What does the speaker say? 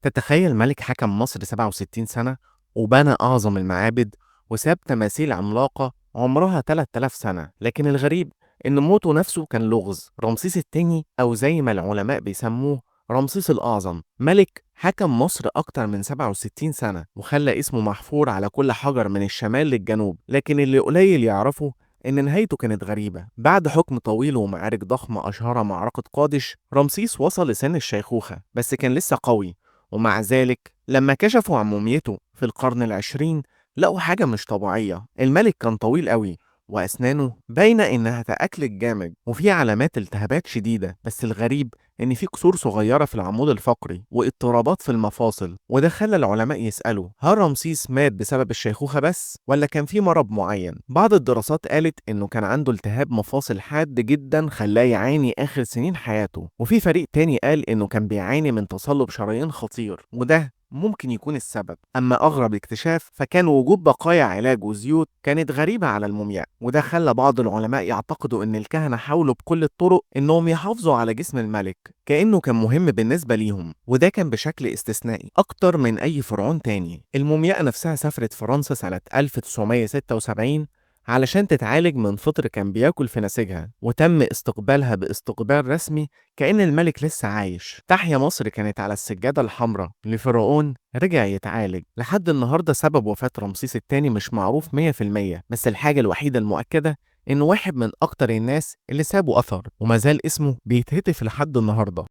تتخيل ملك حكم مصر 67 سنة وبنى أعظم المعابد وساب تماثيل عملاقة عمرها 3000 سنة، لكن الغريب إن موته نفسه كان لغز. رمسيس التاني أو زي ما العلماء بيسموه رمسيس الأعظم، ملك حكم مصر أكتر من 67 سنة وخلى اسمه محفور على كل حجر من الشمال للجنوب، لكن اللي قليل يعرفه إن نهايته كانت غريبة. بعد حكم طويل ومعارك ضخمة أشهرها معركة قادش، رمسيس وصل لسن الشيخوخة بس كان لسه قوي. ومع ذلك لما كشفوا عن موميته في القرن العشرين لقوا حاجة مش طبيعية. الملك كان طويل قوي وأسنانه باينة إنها تأكلت جامد وفي علامات التهابات شديدة، بس الغريب إن في كسور صغيرة في العمود الفقري واضطرابات في المفاصل، وده خلى العلماء يسألوا هل رمسيس مات بسبب الشيخوخة بس ولا كان في مرض معين. بعض الدراسات قالت إنه كان عنده التهاب مفاصل حاد جدا خلاه يعاني آخر سنين حياته، وفي فريق تاني قال إنه كان بيعاني من تصلب شرايين خطير وده ممكن يكون السبب. أما أغرب اكتشاف فكان وجود بقايا علاج وزيوت كانت غريبة على المومياء، وده خلى بعض العلماء يعتقدوا إن الكهنة حاولوا بكل الطرق إنهم يحافظوا على جسم الملك كأنه كان مهم بالنسبة ليهم، وده كان بشكل استثنائي أكتر من أي فرعون تاني. المومياء نفسها سافرت فرنسا سنة 1976 علشان تتعالج من فطر كان بياكل في نسيجها، وتم استقبالها باستقبال رسمي كأن الملك لسه عايش. تحيا مصر كانت على السجادة الحمراء لفرعون رجع يتعالج. لحد النهاردة سبب وفاة رمسيس الثاني مش معروف 100%، بس الحاجة الوحيدة المؤكدة إنه واحد من أكتر الناس اللي سابوا أثر ومازال اسمه بيتهتف لحد النهاردة.